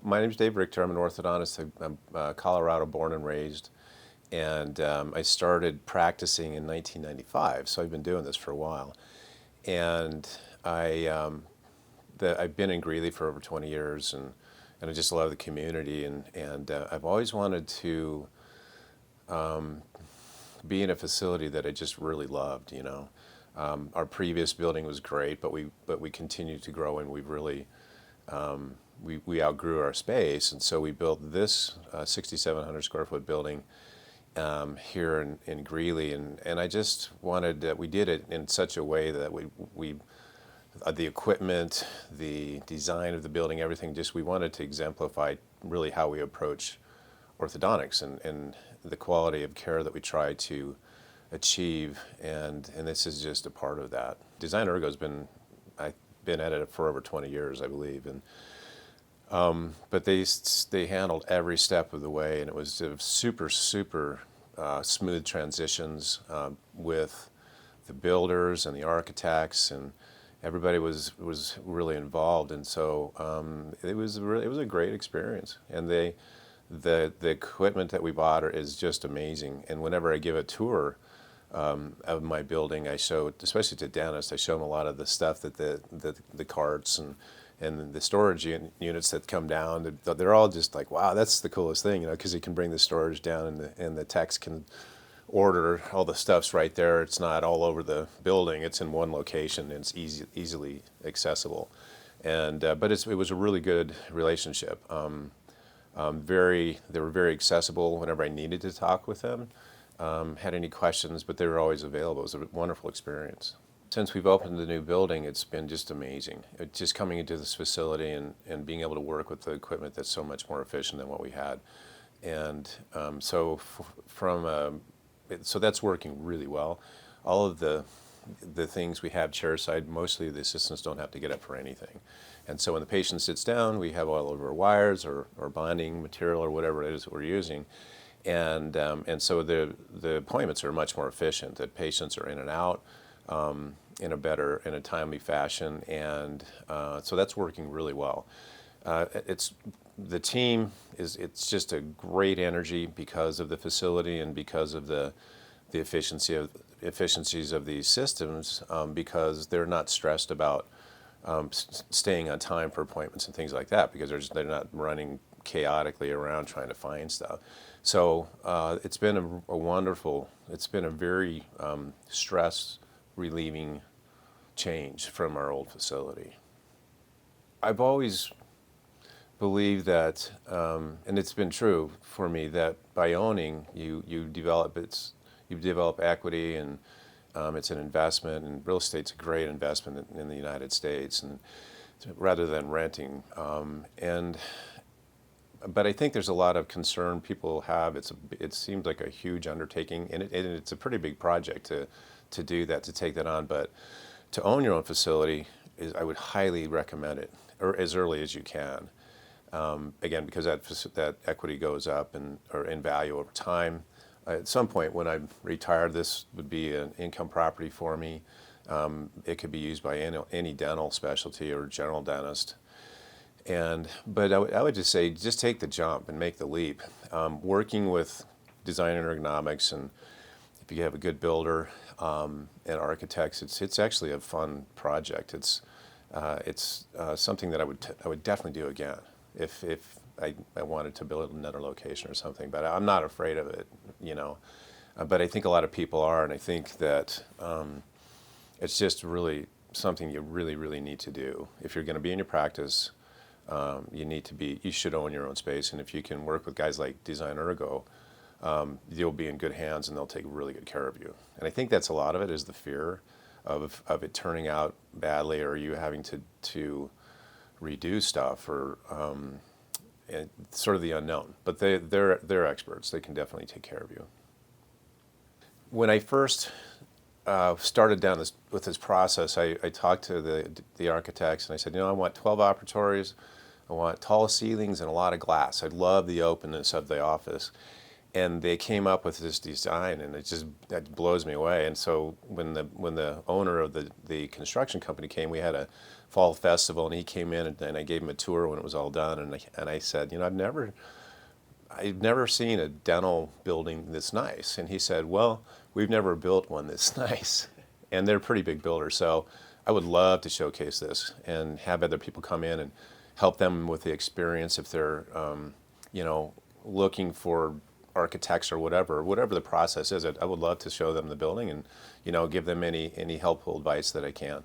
my name's Dave Richter. I'm an orthodontist. I'm Colorado born and raised. And I started practicing in 1995, so I've been doing this for a while. And I've been in Greeley for over 20 years, and I just love the community. And I've always wanted to be in a facility that I just really loved. Our previous building was great, but we continued to grow, and we've really we outgrew our space, and so we built this 6,700 square foot building here in Greeley, and I just wanted that we did it in such a way that we the equipment, the design of the building, everything, just we wanted to exemplify really how we approach orthodontics and the quality of care that we try to achieve, and this is just a part of that. Design Ergo's I've been at it for over 20 years, I believe, and but they handled every step of the way, and it was super smooth transitions with the builders and the architects, and everybody was really involved, and so it was a great experience. And the equipment that we bought is just amazing. And whenever I give a tour of my building, I show, especially to dentists, I show them a lot of the stuff that the carts and the storage units that come down. They're all just like, wow, that's the coolest thing, because you can bring the storage down, and the techs can order all the stuff's right there. It's not all over the building. It's in one location, and it's easily accessible. And but it was a really good relationship. They were very accessible whenever I needed to talk with them. Had any questions, but they were always available. It was a wonderful experience. Since we've opened the new building, it's been just amazing. Just coming into this facility and being able to work with the equipment that's so much more efficient than what we had. And so that's working really well. All of the things we have chairside, mostly the assistants don't have to get up for anything. And so when the patient sits down, we have all of our wires or bonding material or whatever it is that we're using. And so the appointments are much more efficient. The patients are in and out in a timely fashion, and so that's working really well. The team it's just a great energy because of the facility and because of the efficiencies of these systems, because they're not stressed about staying on time for appointments and things like that, because they're not running chaotically around trying to find stuff. So it's been it's been a very stress relieving change from our old facility. I've always believed that, and it's been true for me, that by owning, you develop equity, and it's an investment, and real estate's a great investment in the United States, and rather than renting. But I think there's a lot of concern people have. It seems like a huge undertaking, and it's a pretty big project to do that, to take that on. But to own your own facility, I would highly recommend it, or as early as you can. Again, because that equity goes up or in value over time. At some point when I'm retired, this would be an income property for me. It could be used by any dental specialty or general dentist. But I would just say, just take the jump and make the leap. Working with design and ergonomics, and if you have a good builder and architects, it's actually a fun project. It's something that I would definitely do again if I wanted to build another location or something. But I'm not afraid of it, But I think a lot of people are, and I think that it's just really something you really need to do. If you're going to be in your practice, you should own your own space, and if you can work with guys like Design Ergo, you'll be in good hands, and they'll take really good care of you. And I think that's a lot of it, is the fear of it turning out badly, or you having to redo stuff, or sort of the unknown. But they're experts. They can definitely take care of you. When I first started down with this process, I talked to the architects, and I said, I want 12 operatories, I want tall ceilings and a lot of glass. I love the openness of the office. and they came up with this design, and that blows me away. And so when the owner of the construction company came, we had a fall festival, and he came in, and I gave him a tour when it was all done, and I said, I've never seen a dental building this nice. And he said, well, we've never built one this nice. And they're pretty big builders, so I would love to showcase this and have other people come in and help them with the experience if they're, looking for architects or whatever the process is. I would love to show them the building and, give them any helpful advice that I can.